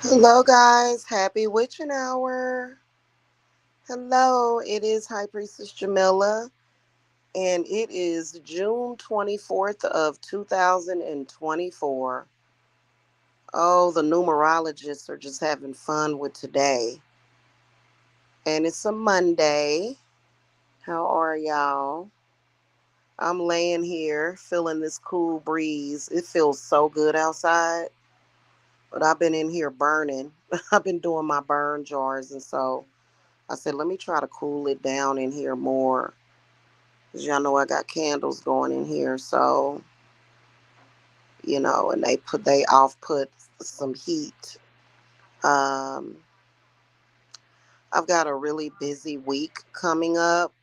Hello, guys. Happy witching hour. Hello, it is High Priestess Jamila, and it is June 24th of 2024. Oh, the numerologists are just having fun with today. And it's a Monday. How are y'all? I'm laying here feeling this cool breeze. It feels so good outside, but I've been in here burning. I've been doing my burn jars, and so I said, let me try to cool it down in here more. Because y'all know I got candles going in here. So, and they off put some heat. Um, I've got a really busy week coming up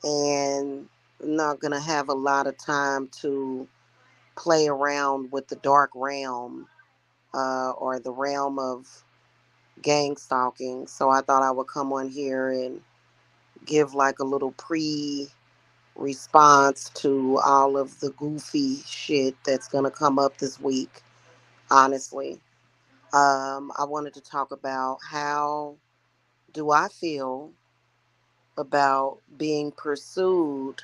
and I'm not going to have a lot of time to play around with the dark realm or the realm of gang stalking. So I thought I would come on here and give like a little response to all of the goofy shit that's going to come up this week, honestly. I wanted to talk about how do I feel about being pursued.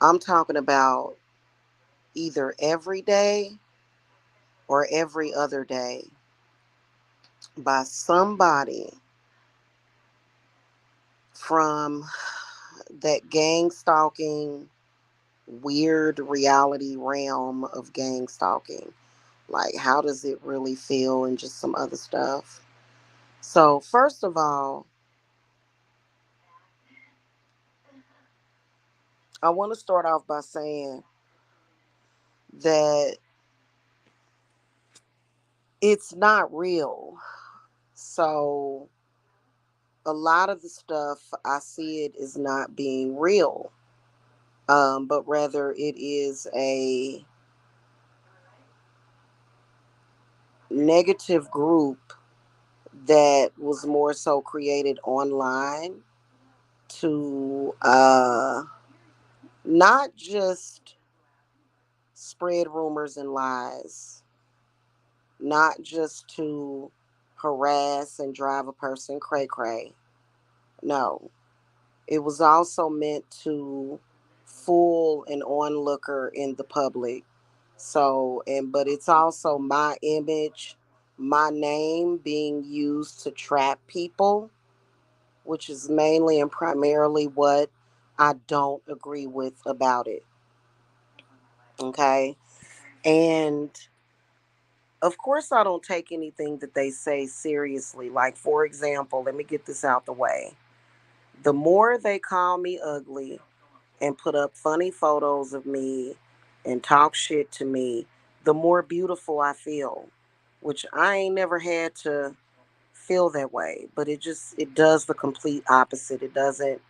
I'm talking about either every day or every other day by somebody from that gang stalking, weird reality realm of gang stalking. Like, how does it really feel, and just some other stuff. So, first of all, I want to start off by saying that it's not real. So, a lot of the stuff I see it is not being real, but rather it is a negative group that was more so created online to not just spread rumors and lies, not just to harass and drive a person cray cray. No, it was also meant to fool an onlooker in the public. So, but it's also my image, my name being used to trap people, which is mainly and primarily what I don't agree with about it. Okay. And of course, I don't take anything that they say seriously. Like, for example, let me get this out the way. The more they call me ugly and put up funny photos of me and talk shit to me, the more beautiful I feel, which I ain't never had to feel that way. But it does the complete opposite. It doesn't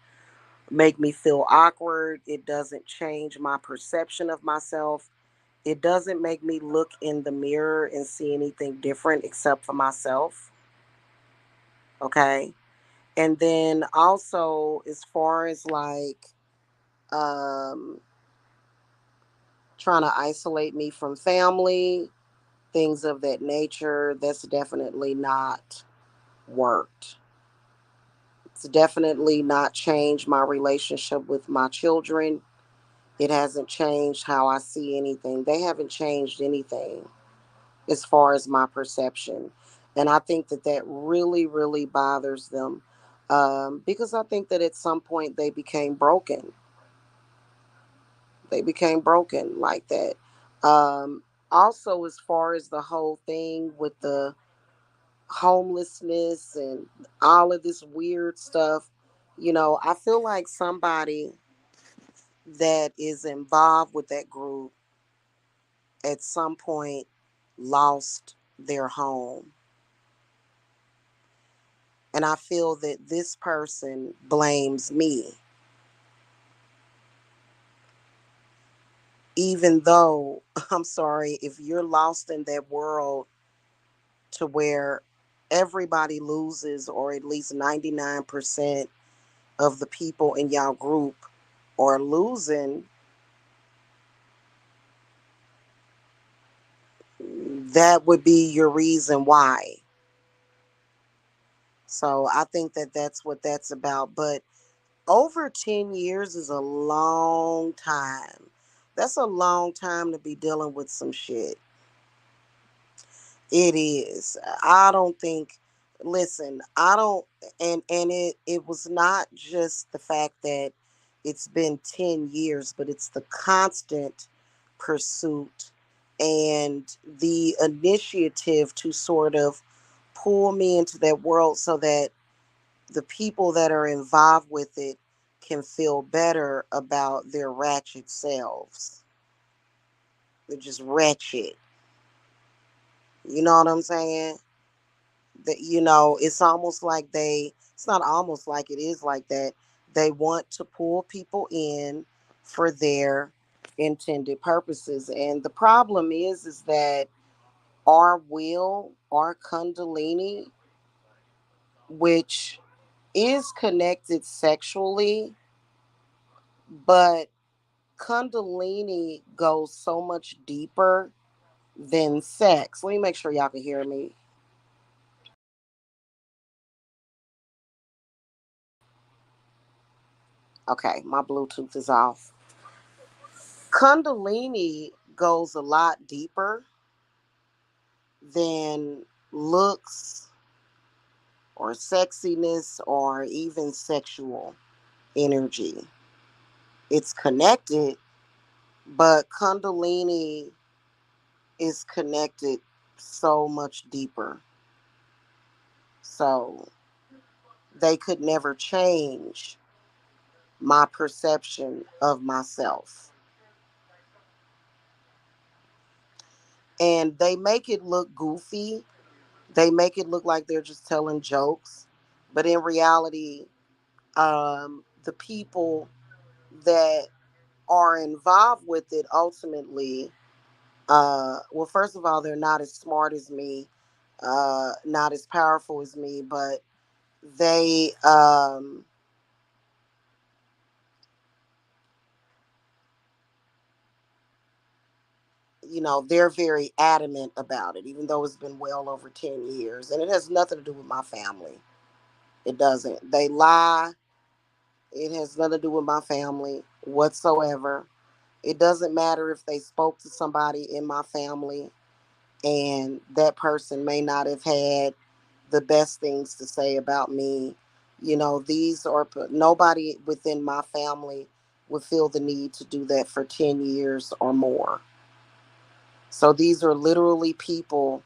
make me feel awkward. It doesn't change my perception of myself. It doesn't make me look in the mirror and see anything different except for myself. Okay. And then also, as far as like um, trying to isolate me from family, things of that nature, that's definitely not worked. It's definitely not changed my relationship with my children. It hasn't changed how I see anything. They haven't changed anything as far as my perception. And I think that that really, really bothers them because I think that at some point they became broken. They became broken like that. Also, as far as the whole thing with the homelessness and all of this weird stuff, I feel like somebody that is involved with that group at some point lost their home. And I feel that this person blames me, even though I'm sorry, if you're lost in that world to where everybody loses, or at least 99% of the people in y'all group are losing, that would be your reason why. So I think that that's what that's about. But over 10 years is a long time. That's a long time to be dealing with some shit. It is. I don't think, listen, I don't, and it was not just the fact that it's been 10 years, but it's the constant pursuit and the initiative to sort of pull me into that world so that the people that are involved with it can feel better about their ratchet selves. They're just wretched. You know what I'm saying? That, it's almost like it's not almost like, it is like that. They want to pull people in for their intended purposes. And the problem is that our kundalini, which is connected sexually, but kundalini goes so much deeper than sex. Let me make sure y'all can hear me. Okay, my Bluetooth is off. Kundalini goes a lot deeper than looks or sexiness or even sexual energy. It's connected, but Kundalini is connected so much deeper. So they could never change my perception of myself. And they make it look goofy. They make it look like they're just telling jokes. But in reality, the people that are involved with it ultimately, well, first of all, they're not as smart as me, not as powerful as me, but they, they're very adamant about it, even though it's been well over 10 years. And it has nothing to do with my family. It doesn't. They lie. It has nothing to do with my family whatsoever. It doesn't matter if they spoke to somebody in my family and that person may not have had the best things to say about me. These are nobody within my family would feel the need to do that for 10 years or more. So these are literally people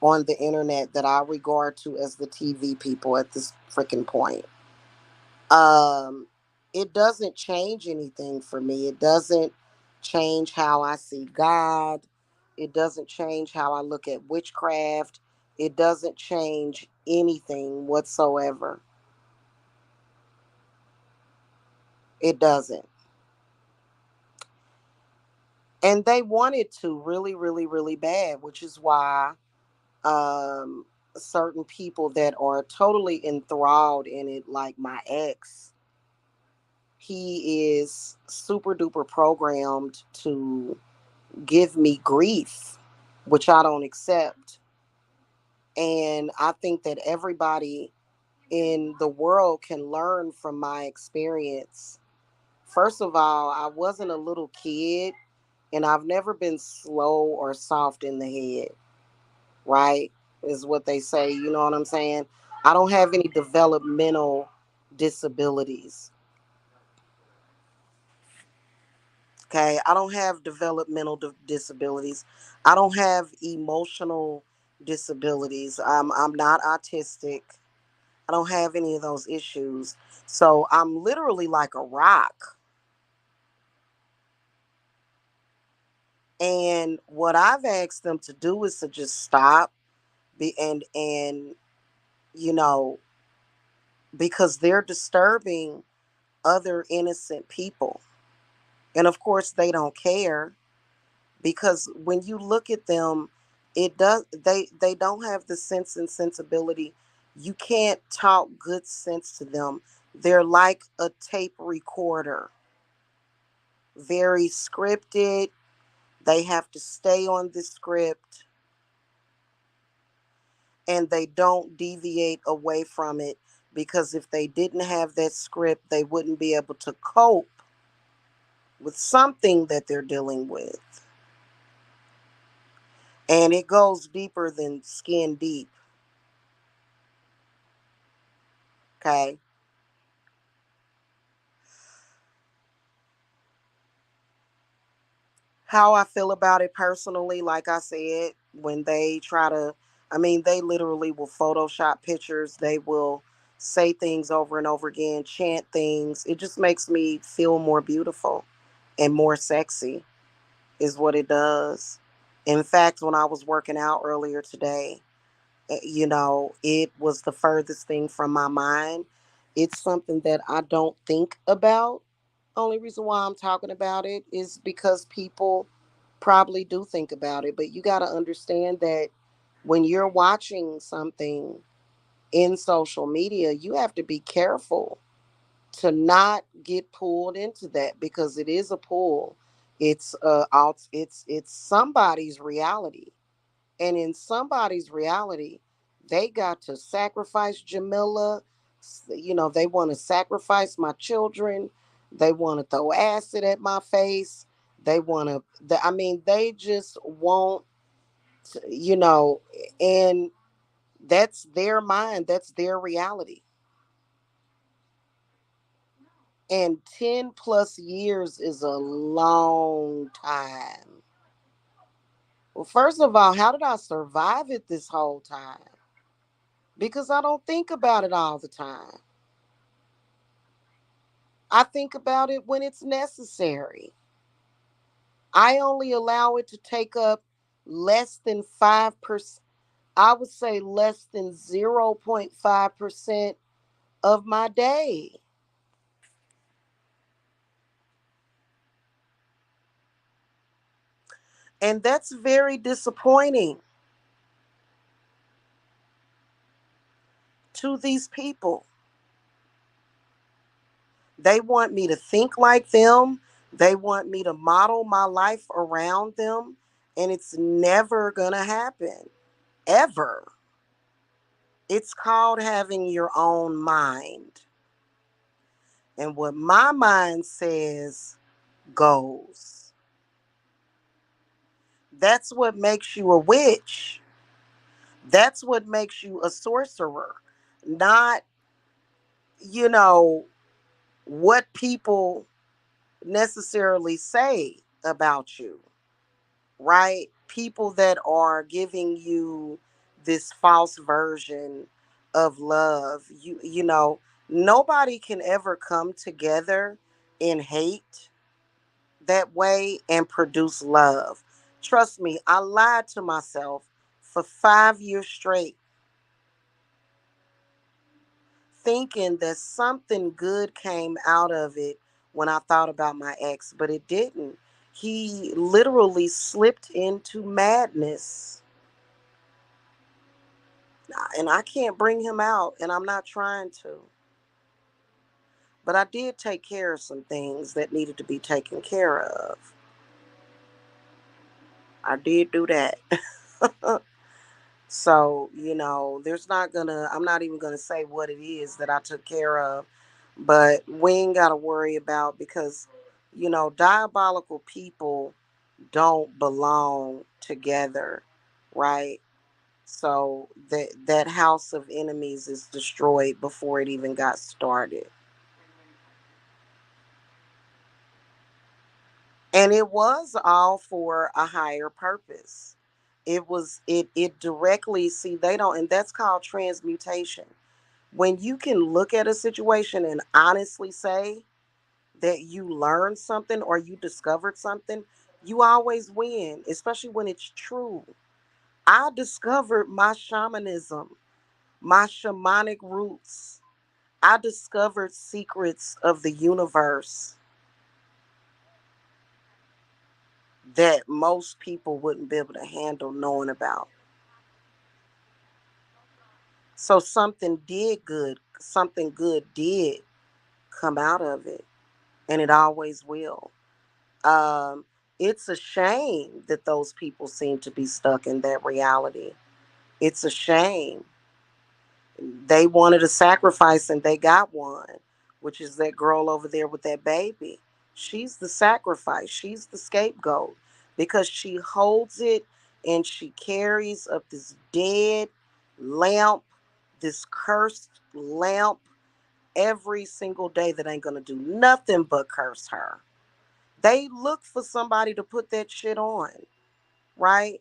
on the internet that I regard to as the TV people at this freaking point. Um, it doesn't change anything for me. It doesn't change how I see God. It doesn't change how I look at witchcraft. It doesn't change anything whatsoever. It doesn't. And they wanted to really, really, really bad, which is why um, certain people that are totally enthralled in it, like my ex, he is super duper programmed to give me grief, which I don't accept. And I think that everybody in the world can learn from my experience. First of all, I wasn't a little kid and I've never been slow or soft in the head, right? Is what they say, you know what I'm saying? I don't have any developmental disabilities. Okay, I don't have developmental disabilities. I don't have emotional disabilities. I'm not autistic. I don't have any of those issues. So I'm literally like a rock. And what I've asked them to do is to just stop, and you know because they're disturbing other innocent people. And of course they don't care, because when you look at them, they don't have the sense and sensibility. You can't talk good sense to them. They're like a tape recorder, very scripted. They have to stay on the script. and they don't deviate away from it, because if they didn't have that script, they wouldn't be able to cope with something that they're dealing with. And it goes deeper than skin deep. Okay. How I feel about it personally, like I said, when they try to, I mean, they literally will Photoshop pictures, they will say things over and over again, chant things. It just makes me feel more beautiful and more sexy, is what it does. In fact, when I was working out earlier today, it was the furthest thing from my mind. It's something that I don't think about. Only reason why I'm talking about it is because people probably do think about it, but you got to understand that when you're watching something in social media, you have to be careful to not get pulled into that, because it is a pull. It's somebody's reality, and in somebody's reality, they got to sacrifice Jamila. They want to sacrifice my children. They want to throw acid at my face. They want to, I mean, they just want, you know, and that's their mind. That's their reality. And 10 plus years is a long time. Well, first of all, how did I survive it this whole time? Because I don't think about it all the time. I think about it when it's necessary. I only allow it to take up less than 5%. I would say less than 0.5% of my day. And that's very disappointing to these people. They want me to think like them, they want me to model my life around them, and it's never going to happen. Ever. It's called having your own mind. And what my mind says goes. That's what makes you a witch. That's what makes you a sorcerer. Not, you know, what people necessarily say about you, right? People that are giving you this false version of love. Nobody can ever come together in hate that way and produce love. Trust me, I lied to myself for 5 years straight, thinking that something good came out of it when I thought about my ex, but it didn't. He literally slipped into madness, and I can't bring him out, and I'm not trying to. But I did take care of some things that needed to be taken care of. I did do that. So, I'm not even gonna say what it is that I took care of, but we ain't gotta worry about, because, diabolical people don't belong together, right? So that house of enemies is destroyed before it even got started. And it was all for a higher purpose. It directly, see, they don't, and that's called transmutation. When you can look at a situation and honestly say that you learned something or you discovered something, you always win, especially when it's true. I discovered my shamanism, my shamanic roots. I discovered secrets of the universe that most people wouldn't be able to handle knowing about. So something good did come out of it, and it always will. It's a shame that those people seem to be stuck in that reality. It's a shame. They wanted a sacrifice and they got one, which is that girl over there with that baby. She's the sacrifice. She's the scapegoat because she holds it and she carries up this dead lamp, this cursed lamp every single day that ain't going to do nothing but curse her. They look for somebody to put that shit on, right?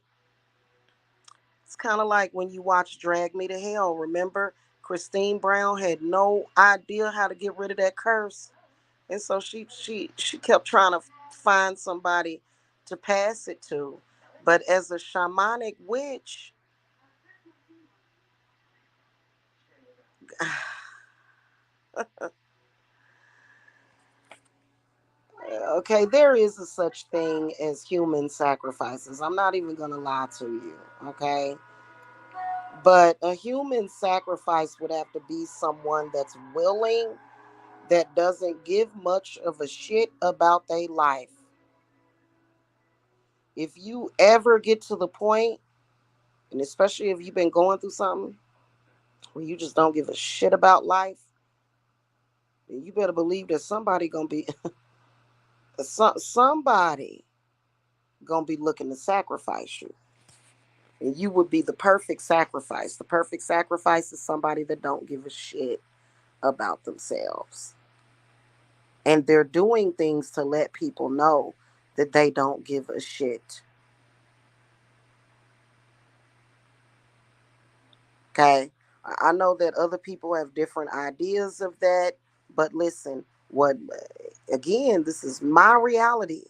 It's kind of like when you watch Drag Me to Hell. Remember, Christine Brown had no idea how to get rid of that curse, and so she kept trying to find somebody to pass it to. But as a shamanic witch, okay, there is a such thing as human sacrifices. I'm not even gonna lie to you, okay? But a human sacrifice would have to be someone that's willing, that doesn't give much of a shit about their life. If you ever get to the point, and especially if you've been going through something where you just don't give a shit about life, then you better believe that somebody gonna be somebody gonna be looking to sacrifice you. And you would be the perfect sacrifice. The perfect sacrifice is somebody that don't give a shit about themselves. And they're doing things to let people know that they don't give a shit. Okay. I know that other people have different ideas of that, but listen, what again, this is my reality.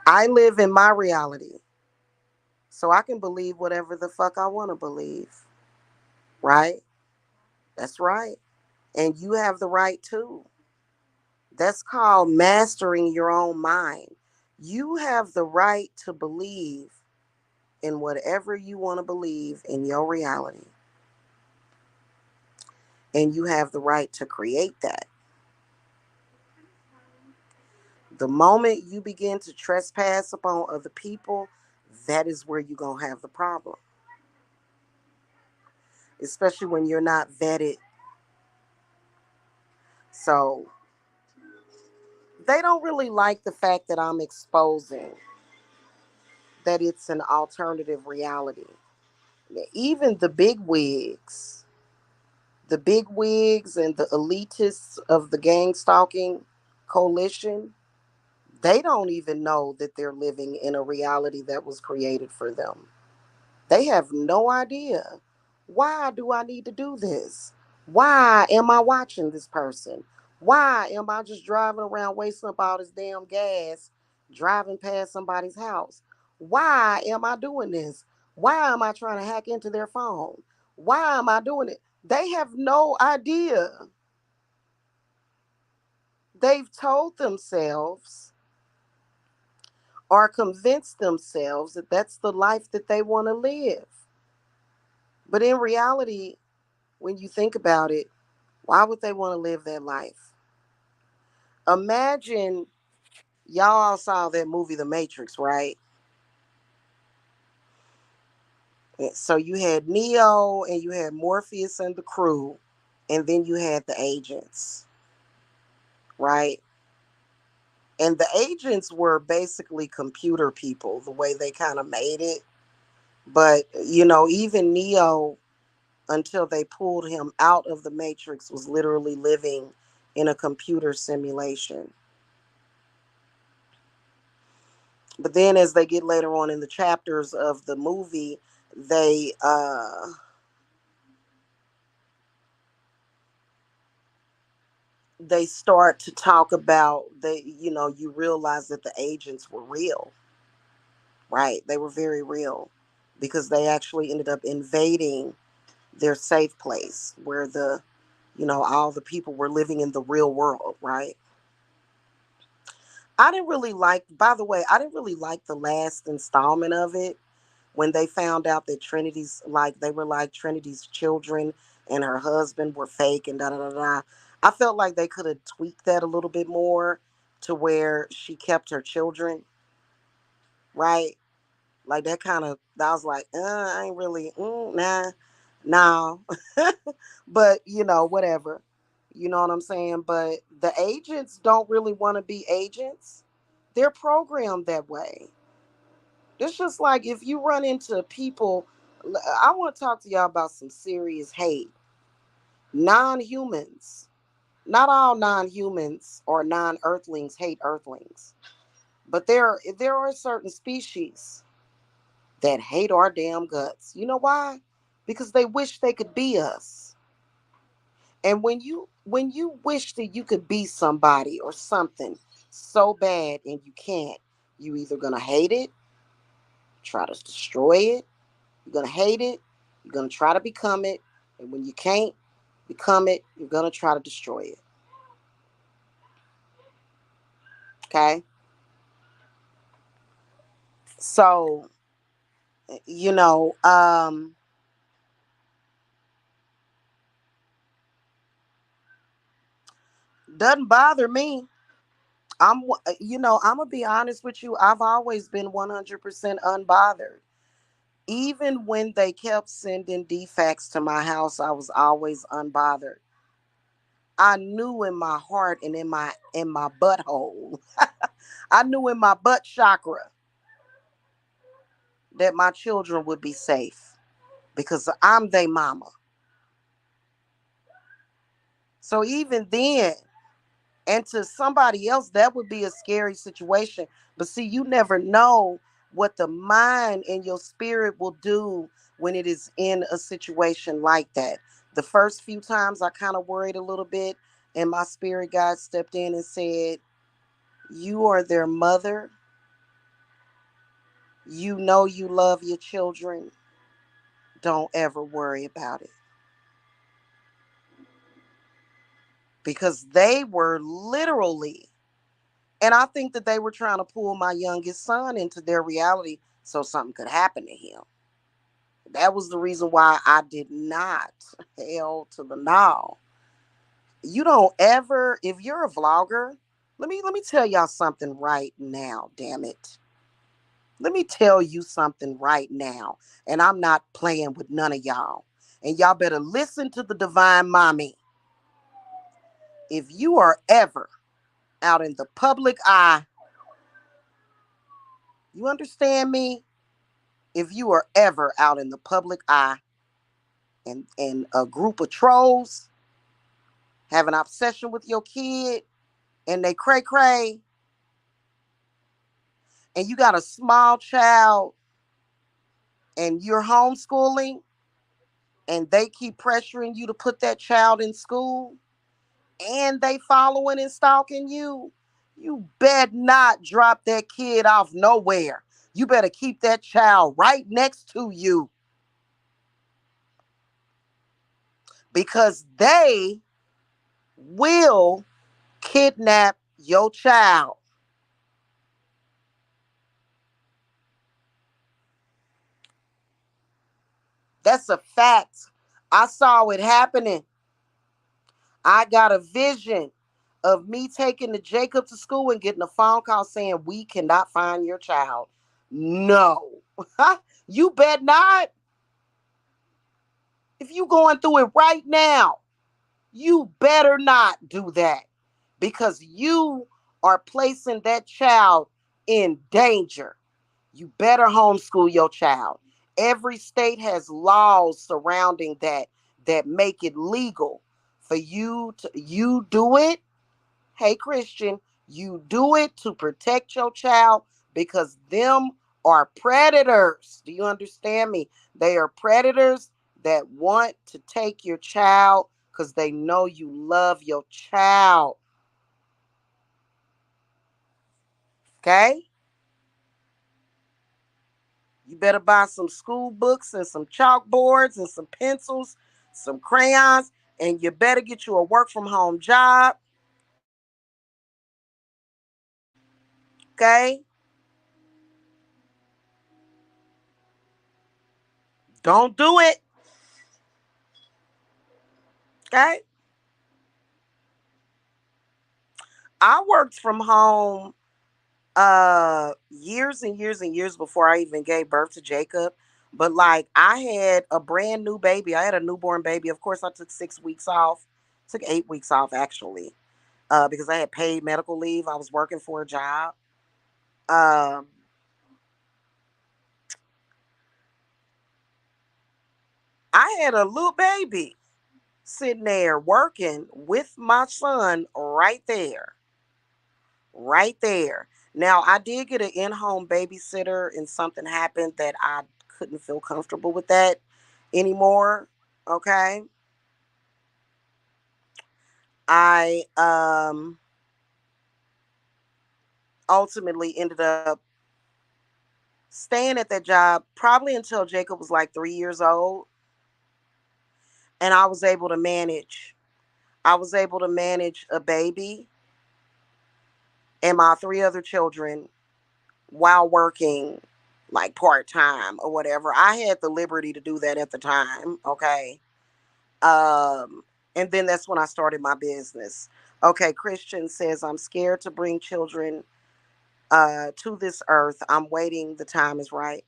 I live in my reality. So I can believe whatever the fuck I want to believe. Right? That's right. And you have the right too. That's called mastering your own mind. You have the right to believe in whatever you want to believe in your reality. And you have the right to create that. The moment you begin to trespass upon other people, that is where you're going to have the problem. Especially when you're not vetted. So they don't really like the fact that I'm exposing that it's an alternative reality. Even the big wigs and the elitists of the gang stalking coalition, they don't even know that they're living in a reality that was created for them. They have no idea. Why do I need to do this? Why am I watching this person? Why am I just driving around wasting up all this damn gas driving past somebody's house? Why am I doing this? Why am I trying to hack into their phone? Why am I doing it? They have no idea. They've told themselves or convinced themselves that that's the life that they want to live. But in reality, when you think about it, why would they want to live that life? Imagine y'all all saw that movie, The Matrix, right? So you had Neo and you had Morpheus and the crew, and then you had the agents, right? And the agents were basically computer people, the way they kind of made it. But, even Neo, until they pulled him out of the Matrix, was literally living in a computer simulation. But then as they get later on in the chapters of the movie, they they start to talk about you realize that the agents were real, right? They were very real because they actually ended up invading their safe place where all the people were living in the real world, right? I didn't really like, by the way, I didn't really like the last installment of it when they found out that they were like Trinity's children and her husband were fake and da da da da. I felt like they could have tweaked that a little bit more to where she kept her children, right? Like that kind of, I was like, I ain't really, nah, no. But, whatever. You know what I'm saying? But the agents don't really want to be agents. They're programmed that way. It's just like if you run into people, I want to talk to y'all about some serious hate. Non humans, not all non humans or non earthlings hate earthlings, but there are certain species that hate our damn guts. You know why? Because they wish they could be us. And when you wish that you could be somebody or something so bad and you can't, you either gonna hate it, try to destroy it, you're gonna hate it, you're gonna try to become it, and when you can't become it, you're gonna try to destroy it. Okay? So, you know, doesn't bother me. I'm gonna be honest with you. I've always been 100% unbothered. Even when they kept sending defects to my house, I was always unbothered. I knew in my heart and in my butthole, I knew in my butt chakra that my children would be safe because I'm their mama. So even then, and to somebody else, that would be a scary situation. But see, you never know what the mind and your spirit will do when it is in a situation like that. The first few times I kind of worried a little bit, and my spirit guide stepped in and said, "You are their mother. You know you love your children. Don't ever worry about it." Because they were literally, and I think that they were trying to pull my youngest son into their reality so something could happen to him. That was the reason why I did not, hell to the no. You don't ever, if you're a vlogger, let me tell y'all something right now, damn it. Let me tell you something right now. And I'm not playing with none of y'all. And y'all better listen to the divine mommy. If you are ever out in the public eye, you understand me? If you are ever out in the public eye and a group of trolls have an obsession with your kid and they cray cray, and you got a small child and you're homeschooling and they keep pressuring you to put that child in school and they following and stalking you, you better not drop that kid off nowhere. You better keep that child right next to you because they will kidnap your child. That's a fact. I saw it happening. I got a vision of me taking the Jacob to school and getting a phone call saying, "We cannot find your child." No. You bet not. If you going through it right now, you better not do that because you are placing that child in danger. You better homeschool your child. Every state has laws surrounding that make it legal for you do it. Hey Christian, you do it to protect your child because them are predators. Do you understand me? They are predators that want to take your child because they know you love your child. Okay? You better buy some school books and some chalkboards and some pencils, some crayons, and you better get you a work from home job. Okay? Don't do it. Okay? I worked from home Years and years and years before I even gave birth to Jacob. But like I had a brand new baby. I had a newborn baby. Of course, I took 6 weeks off. Took 8 weeks off actually. Because I had paid medical leave. I was working for a job. Um, I had a little baby sitting there working with my son right there. Right there. Now I did get an in-home babysitter and something happened that I couldn't feel comfortable with that anymore. Okay. I ultimately ended up staying at that job probably until Jacob was like 3 years old. And I was able to manage a baby and my three other children while working like part time or whatever. I had the liberty to do that at the time. Okay. Um, and then that's when I started my business. Okay, Christian says, I'm scared to bring children to this earth. I'm waiting. The time is right.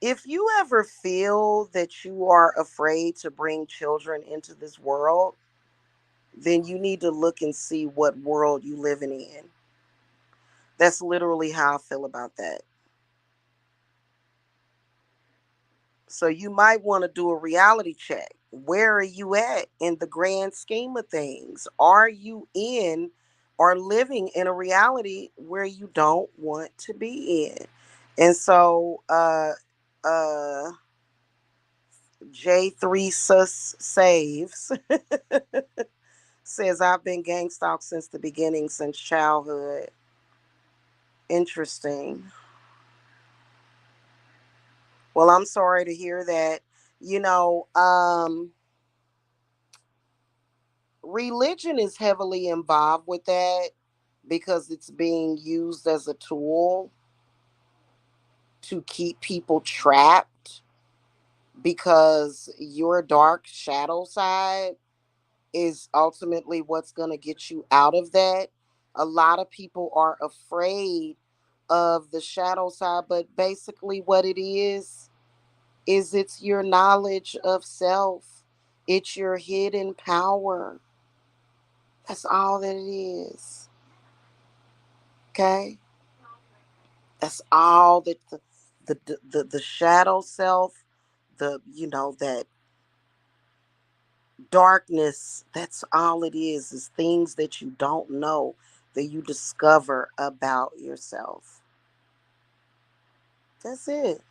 If you ever feel that you are afraid to bring children into this world, then you need to look and see what world you living in. That's literally how I feel about that. So you might want to do a reality check. Where are you at in the grand scheme of things? Are you in or living in a reality where you don't want to be in? And so uh J3 Sus Saves says I've been gang stalked since the beginning, since childhood. Interesting. Well, I'm sorry to hear that. You know, religion is heavily involved with that because it's being used as a tool to keep people trapped because your dark shadow side is ultimately what's going to get you out of that. A lot of people are afraid of the shadow side, but basically what it is it's your knowledge of self. It's your hidden power. That's all that it is. Okay? That's all that the shadow self, the that darkness, that's all it is things that you don't know that you discover about yourself. That's it.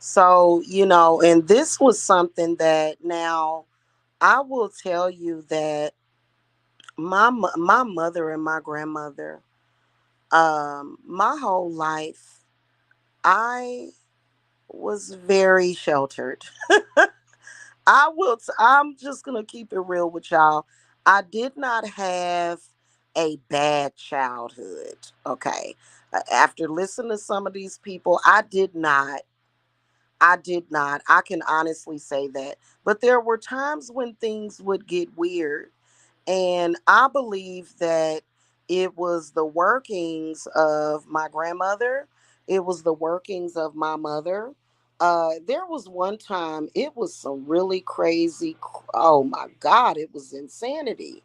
So, and this was something that now I will tell you that my mother and my grandmother, my whole life, I was very sheltered. I'm just gonna keep it real with y'all. I did not have a bad childhood. Okay. After listening to some of these people, I did not. I did not. I can honestly say that. But there were times when things would get weird. And I believe that it was the workings of my grandmother, it was the workings of my mother. There was one time, it was some really crazy, oh my God, it was insanity.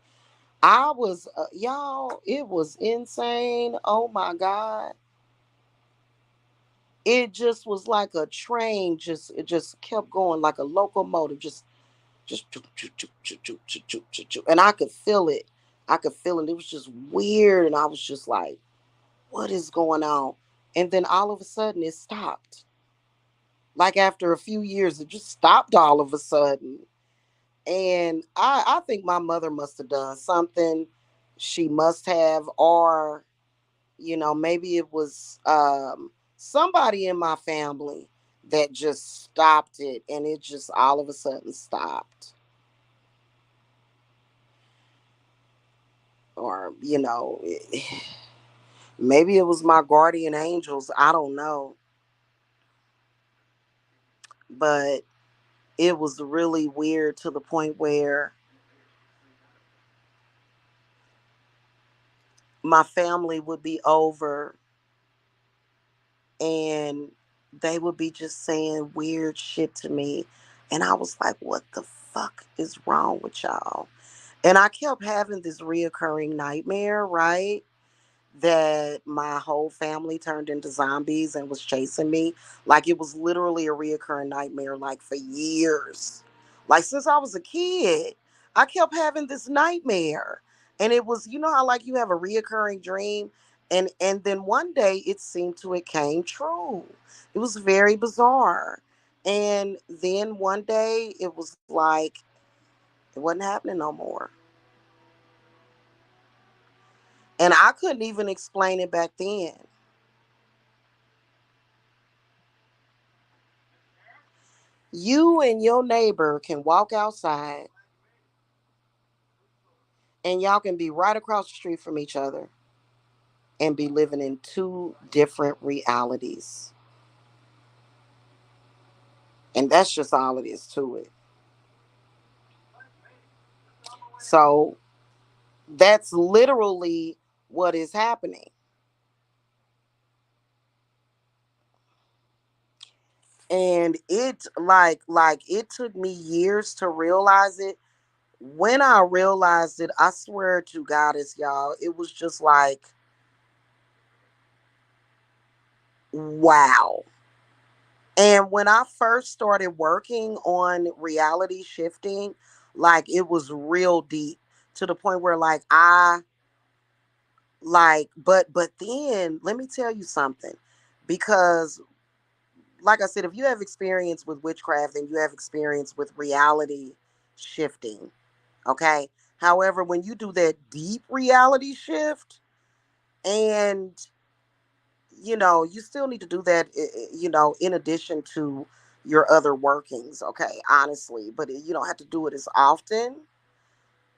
Y'all, it was insane. Oh my God. It just was like a train, it just kept going like a locomotive, just choo, choo, choo, choo, choo, choo, choo, choo, choo. And I could feel it. I could feel it. It was just weird. And I was just like, what is going on? And then all of a sudden it stopped. Like after a few years, it just stopped all of a sudden. And I think my mother must have done something. She must have, or, maybe it was somebody in my family that just stopped it and it just all of a sudden stopped. Or maybe it was my guardian angels, I don't know, but it was really weird to the point where my family would be over and they would be just saying weird shit to me. And I was like, what the fuck is wrong with y'all? And I kept having this reoccurring nightmare, right? That my whole family turned into zombies and was chasing me. Like it was literally a reoccurring nightmare, like for years. Like since I was a kid, I kept having this nightmare. And it was, you know how like you have a reoccurring dream and then one day it seemed to it came true. It was very bizarre. And then one day it was like it wasn't happening no more. And I couldn't even explain it back then. You and your neighbor can walk outside and y'all can be right across the street from each other and be living in two different realities. And that's just all it is to it. So that's literally what is happening. And it like it took me years to realize it. When I realized it, I swear to goddess, y'all, it was just like, wow. And when I first started working on reality shifting, like it was real deep to the point where like I like but then let me tell you something, because like I said, if you have experience with witchcraft and you have experience with reality shifting, okay? However, when you do that deep reality shift and you still need to do that, in addition to your other workings, okay, honestly, but you don't have to do it as often.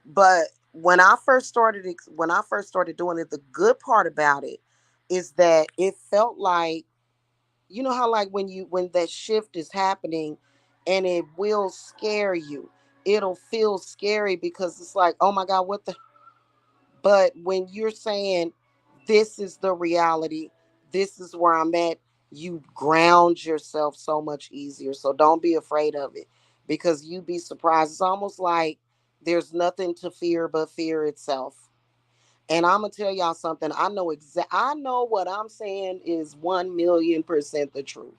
But when I first started doing it, the good part about it is that it felt like, you know how like when that shift is happening and it will scare you. It'll feel scary because it's like, oh my God, what the. But when you're saying, this is the reality, this is where I'm at, you ground yourself so much easier. So don't be afraid of it, because you'd be surprised. It's almost like there's nothing to fear but fear itself. And I'm gonna tell y'all something. I know what I'm saying is 1,000,000% the truth.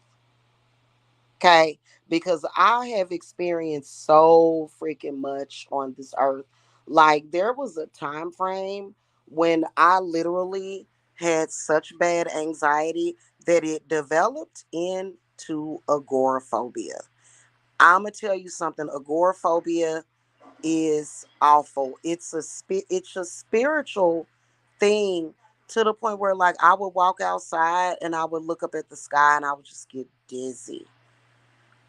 Okay, because I have experienced so freaking much on this earth. Like there was a time frame when I literally had such bad anxiety that it developed into agoraphobia. I'm gonna tell you something. Agoraphobia is awful. It's a spiritual thing, to the point where like I would walk outside and I would look up at the sky and I would just get dizzy.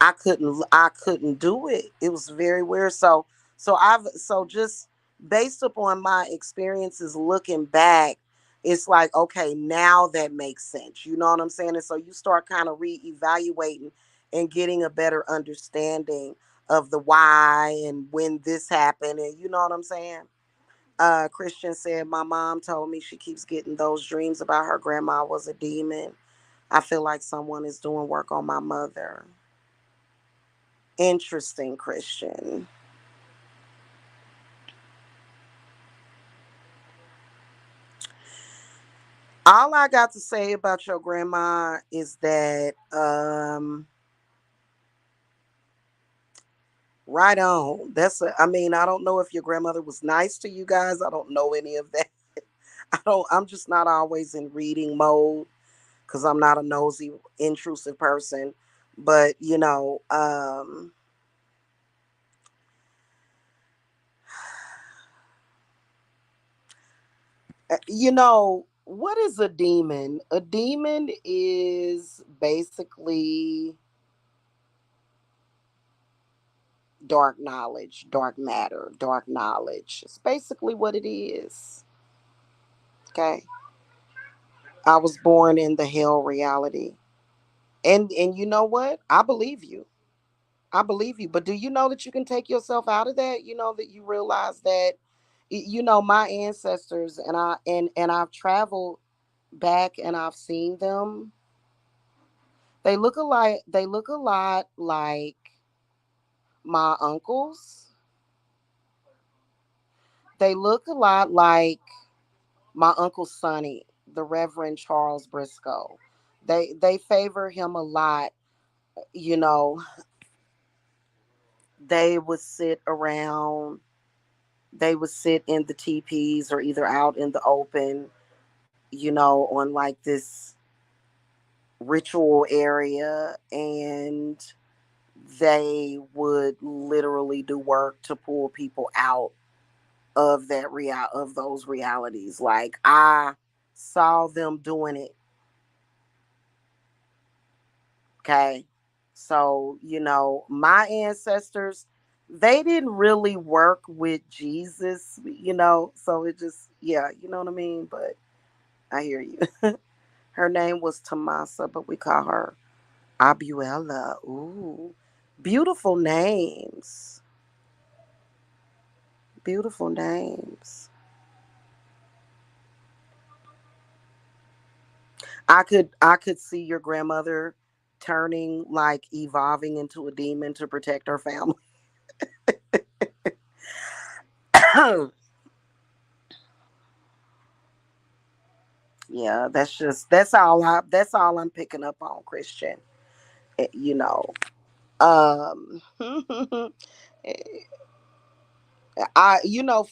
I couldn't do it. It was very weird. So just based upon my experiences looking back, it's like, okay, now that makes sense. You know what I'm saying? And so you start kind of reevaluating and getting a better understanding of the why and when this happened, and you know what I'm saying? Christian said, my mom told me she keeps getting those dreams about her grandma was a demon. I feel like someone is doing work on my mother. Interesting, Christian. All I got to say about your grandma is that right on. I mean, I don't know if your grandmother was nice to you guys. I don't know any of that. I'm just not always in reading mode cuz I'm not a nosy intrusive person, but what is a demon? A demon is basically dark knowledge, dark matter, dark knowledge. It's basically what it is. Okay. I was born in the hell reality. And you know what? I believe you. I believe you. But do you know that you can take yourself out of that? You know that you realize that My ancestors, and I've traveled back and I've seen them. They look a lot like my uncles. They look a lot like my uncle Sonny, the Reverend Charles Briscoe. They favor him a lot. You know, they would sit around. They would sit in the teepees or either out in the open. On like this ritual area, and they would literally do work to pull people out of of those realities. Like I saw them doing it. Okay. So, my ancestors, they didn't really work with Jesus, so it just, yeah, you know what I mean? But I hear you. Her name was Tomasa, but we call her Abuela. Ooh, beautiful names. Beautiful names. I could see your grandmother turning, like, evolving into a demon to protect her family. Yeah, that's all I'm picking up on, Christian. Eh, you know. Um eh,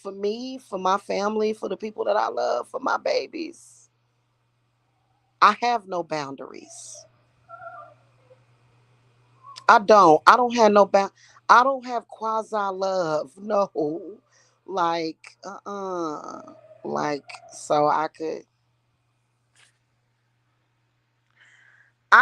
for me, for my family, for the people that I love, for my babies, I have no boundaries. I don't have no I don't have quasi love. No. Like, like, so I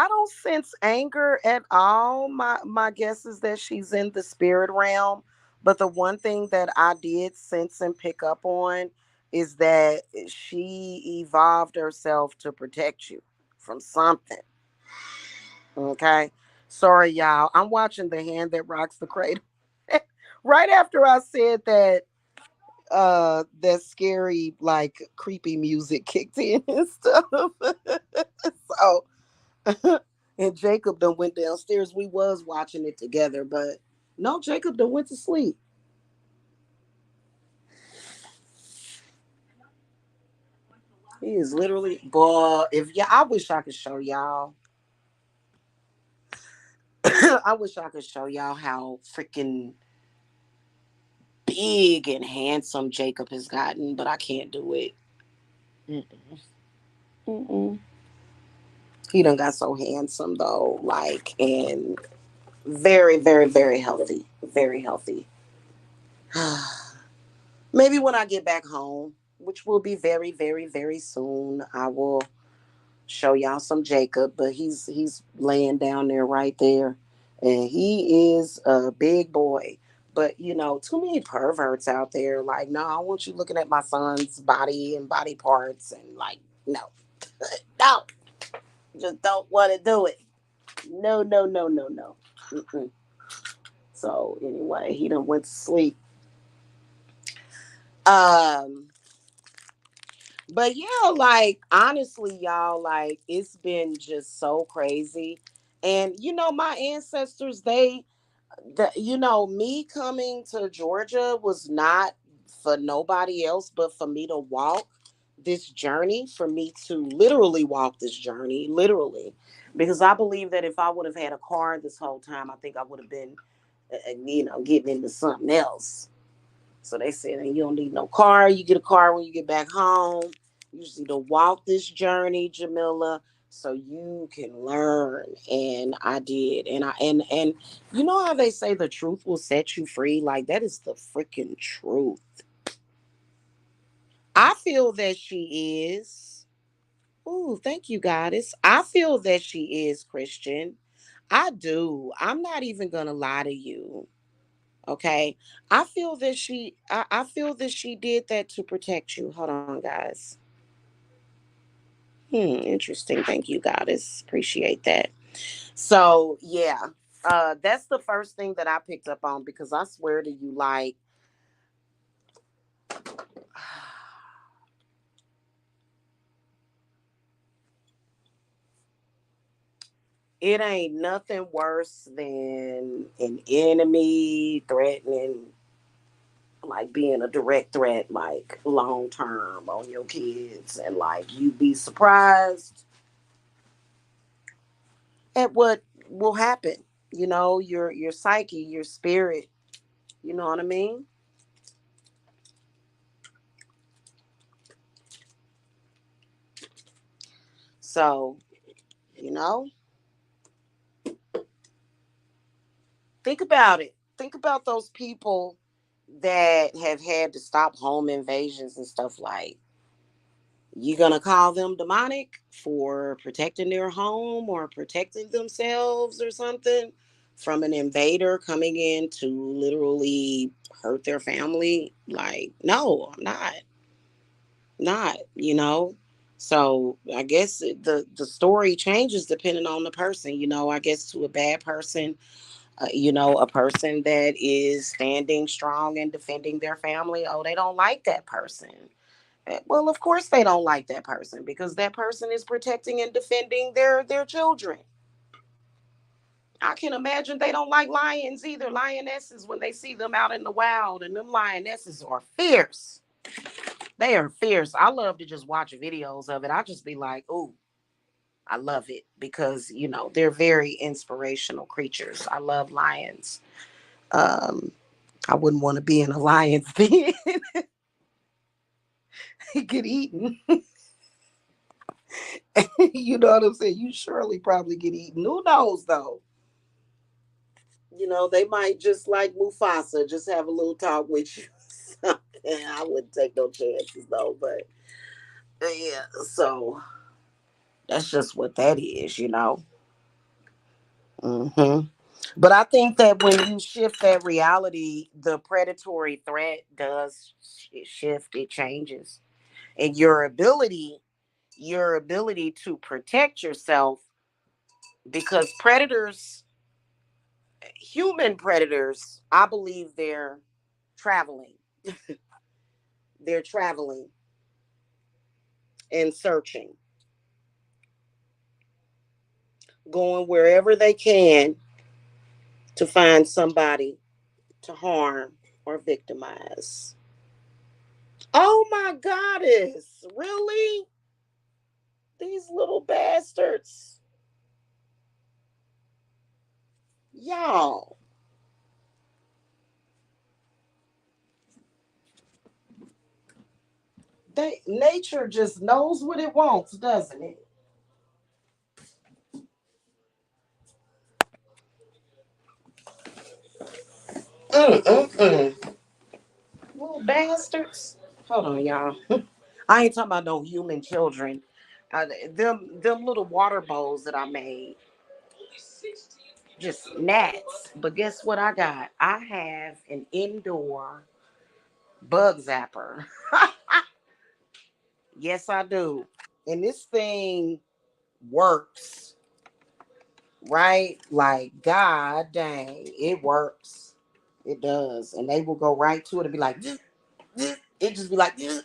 don't sense anger at all. My guess is that she's in the spirit realm. But the one thing that I did sense and pick up on is that she evolved herself to protect you from something. Okay. Sorry, y'all. I'm watching The Hand That Rocks the Cradle. Right after I said that, that scary, like, creepy music kicked in and stuff. So and Jacob done went downstairs. We was watching it together, but no, Jacob done went to sleep. He is literally, boy. If yeah, I wish I could show y'all. I wish I could show y'all how freaking big and handsome Jacob has gotten, but I can't do it. Mm-mm. Mm-mm. He done got so handsome though, like, and very, very, very healthy, very healthy. Maybe when I get back home, which will be very, very, very soon, I will show y'all some Jacob. But he's laying down there right there, and he is a big boy. But too many perverts out there. Like, no, I want you looking at my son's body and body parts, and like, no, no, just don't want to do it. No, no, no, no, no. Mm-mm. So anyway, he done went to sleep. Um, But yeah, like, honestly, y'all, like, it's been just so crazy. And my ancestors, me coming to Georgia was not for nobody else but for me to walk this journey, for me to literally walk this journey, literally. Because I believe that if I would have had a car this whole time, I think I would have been, getting into something else. So they said, and you don't need no car. You get a car when you get back home. You just need to walk this journey, Jamila, so you can learn. And I did. And you know how they say the truth will set you free? Like, that is the freaking truth. I feel that she is. Ooh, thank you, goddess. I feel that she is, Christian. I do. I'm not even gonna lie to you. Okay. I feel that she did that to protect you. Hold on, guys. Interesting. Thank you, goddess. Appreciate that. So yeah. That's the first thing that I picked up on, because I swear to you, like, It ain't nothing worse than an enemy threatening, like being a direct threat, like long term on your kids, and like you be surprised at what will happen. You know, your psyche, your spirit. You know what I mean? So, you know, think about it. Think about those people that have had to stop home invasions and stuff. Like, you gonna call them demonic for protecting their home or protecting themselves or something from an invader coming in to literally hurt their family? Like, no, I'm not, you know. So I guess the story changes depending on the person. You know, I guess to a bad person, you know, a person that is standing strong and defending their family, oh, they don't like that person. Well, of course they don't like that person because that person is protecting and defending their children. I can imagine they don't like lions either, lionesses, when they see them out in the wild, and them lionesses are fierce. They are fierce. I love to just watch videos of it. I just be like, ooh, I love it because, you know, they're very inspirational creatures. I love lions. Um, I wouldn't want to be in a lion's den. Get eaten. You know what I'm saying? You surely probably get eaten. Who knows though? You know, they might just like Mufasa, just have a little talk with you. I wouldn't take no chances though, but yeah, so that's just what that is, you know. hmm But I think that when you shift that reality, the predatory threat does shift, it changes. And your ability to protect yourself, because predators, human predators, I believe traveling. They're traveling and searching, going wherever they can to find somebody to harm or victimize. Oh my goddess, really? These little bastards. Y'all, nature just knows what it wants, doesn't it? Mm-mm-mm. Little bastards. Hold on, y'all. I ain't talking about no human children. Them little water bowls that I made, just gnats. But guess what I got? I have an indoor bug zapper. Yes, I do. And this thing works, right? Like, god dang, it works. It does. And they will go right to it and be like, "Zzz, zzz." It just be like, "Zzz."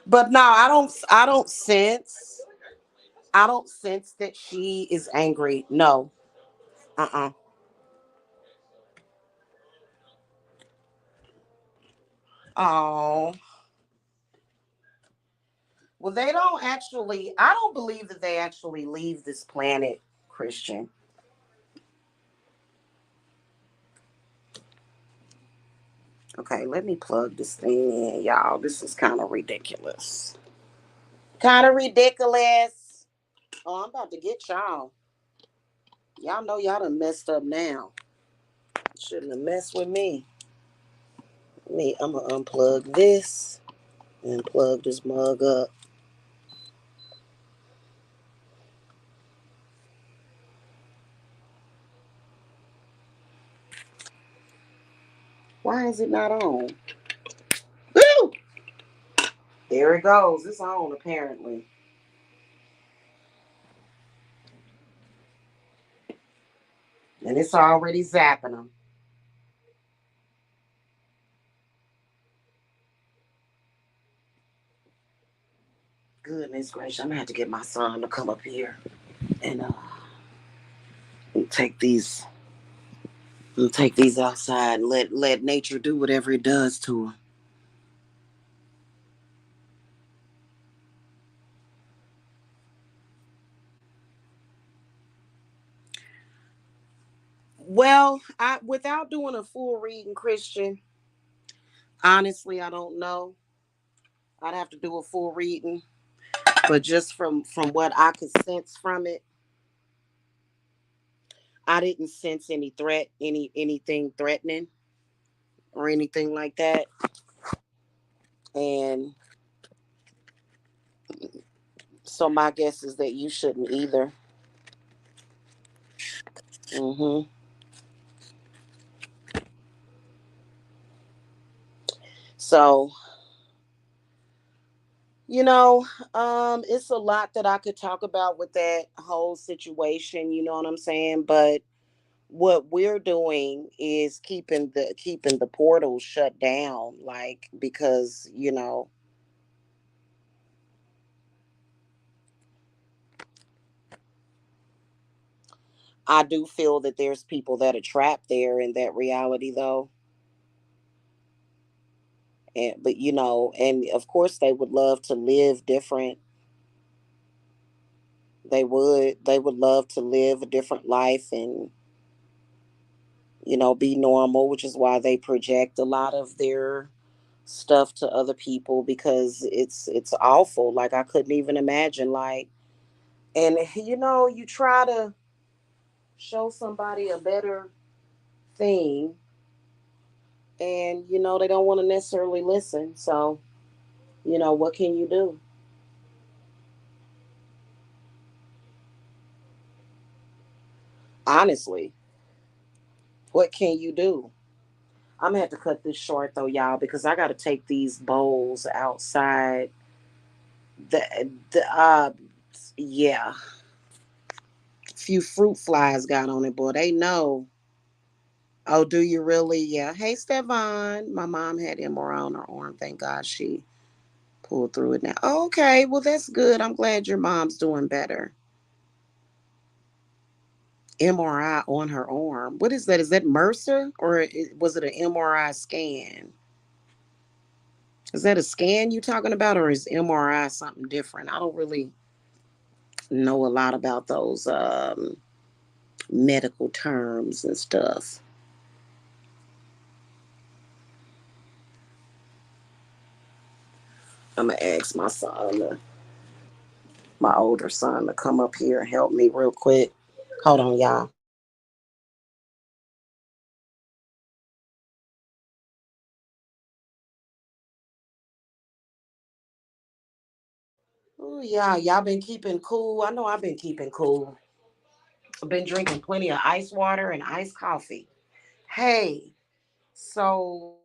But no, I don't sense that she is angry. No. Uh-uh. Oh. Well, they don't actually, I don't believe that they actually leave this planet, Christian. Okay, let me plug this thing in, y'all. This is kind of ridiculous. Kind of ridiculous. Oh, I'm about to get y'all. Y'all know y'all done messed up now. Shouldn't have messed with me. I'm gonna unplug this and plug this mug up. Why is it not on? Woo! There it goes. It's on apparently. And it's already zapping them. Goodness gracious, I'm gonna have to get my son to come up here And take these take these outside and let nature do whatever it does to them. Well, I without doing a full reading, Christian, honestly, I don't know. I'd have to do a full reading, but just from what I could sense from it, I didn't sense any threat, anything threatening or anything like that. And so my guess is that you shouldn't either. Hmm. So, you know, it's a lot that I could talk about with that whole situation, you know what I'm saying? But what we're doing is keeping the portals shut down, like, because, I do feel that there's people that are trapped there in that reality though. And but and of course they would love to live different. They would love to live a different life and be normal, which is why they project a lot of their stuff to other people, because it's awful. Like, I couldn't even imagine, like, and you try to show somebody a better thing, and they don't want to necessarily listen. So, what can you do? Honestly, what can you do? I'm gonna have to cut this short though, y'all, because I got to take these bowls outside. The yeah, few fruit flies got on it, boy. They know. Oh, do you really? Yeah. Hey, Stefan. My mom had MRI on her arm. Thank God she pulled through it now. Okay, well that's good. I'm glad your mom's doing better. MRI on her arm. What is that? Is that Mercer, or was it an MRI scan? Is that a scan you talking about, or is MRI something different? I don't really know a lot about those medical terms and stuff. I'm gonna ask my older son, to come up here and help me real quick. Hold on, y'all. Oh yeah, y'all been keeping cool. I know I've been keeping cool. I've been drinking plenty of ice water and iced coffee. Hey, so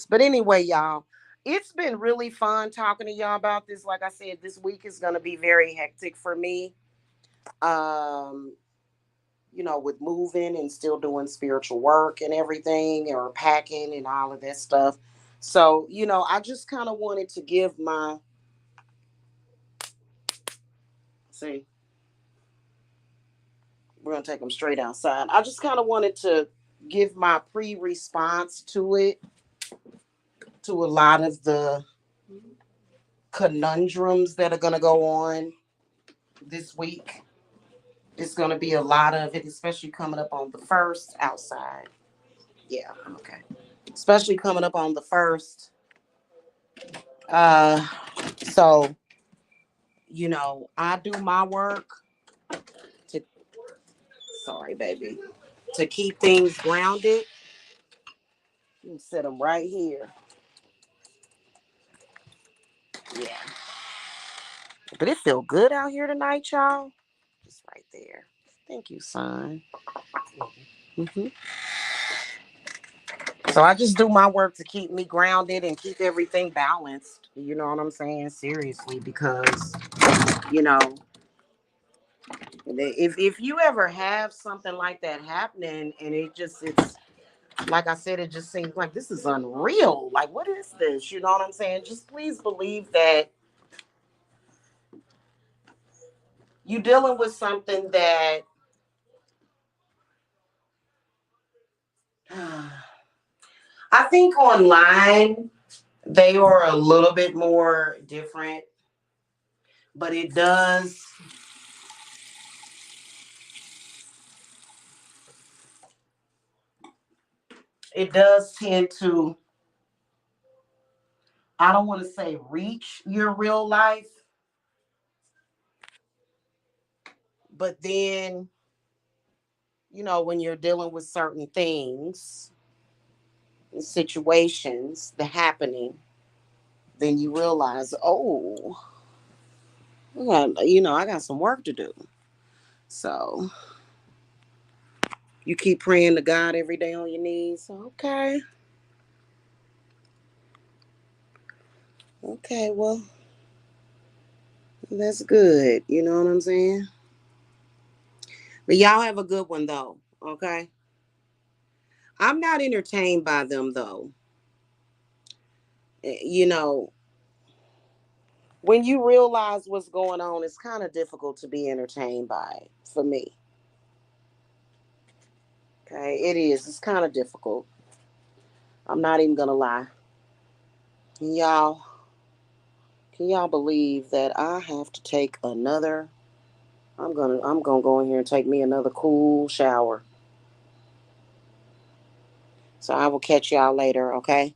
but anyway, y'all, it's been really fun talking to y'all about this. Like I said, this week is gonna be very hectic for me. Um, with moving and still doing spiritual work and everything, or packing and all of that stuff. So, I just kind of wanted to give my, see, we're going to take them straight outside. I just kind of wanted to give my pre response to it, to a lot of the conundrums that are going to go on this week. It's going to be a lot of it, especially coming up on the first outside. Yeah, okay. Especially coming up on the first. Uh, so I do my work to, sorry, baby, to keep things grounded. You set them right here. Yeah. But it feel good out here tonight, y'all. Just right there. Thank you, son. Hmm. So I just do my work to keep me grounded and keep everything balanced. You know what I'm saying? Seriously, because you know, if you ever have something like that happening and it's like I said, it just seems like this is unreal. Like, what is this? You know what I'm saying? Just please believe that you're dealing with something that I think online they are a little bit more different, but it does tend to, I don't want to say reach your real life, but then when you're dealing with certain things, situations, the happening, then you realize, oh, I got some work to do. So you keep praying to God every day on your knees. Okay. Okay, well, that's good. You know what I'm saying? But y'all have a good one though. Okay. I'm not entertained by them though. You know, when you realize what's going on, it's kind of difficult to be entertained by it for me. Okay, it is. It's kind of difficult. I'm not even gonna lie. Y'all, can y'all believe that I have to take another? I'm gonna go in here and take me another cool shower. So I will catch y'all later. Okay.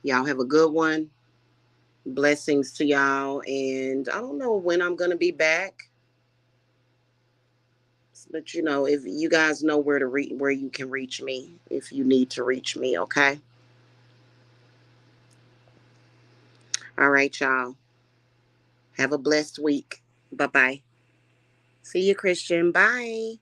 Y'all have a good one. Blessings to y'all, and I don't know when I'm gonna be back, but if you guys know where you can reach me if you need to reach me. Okay. All right, y'all. Have a blessed week. Bye bye. See you, Christian. Bye.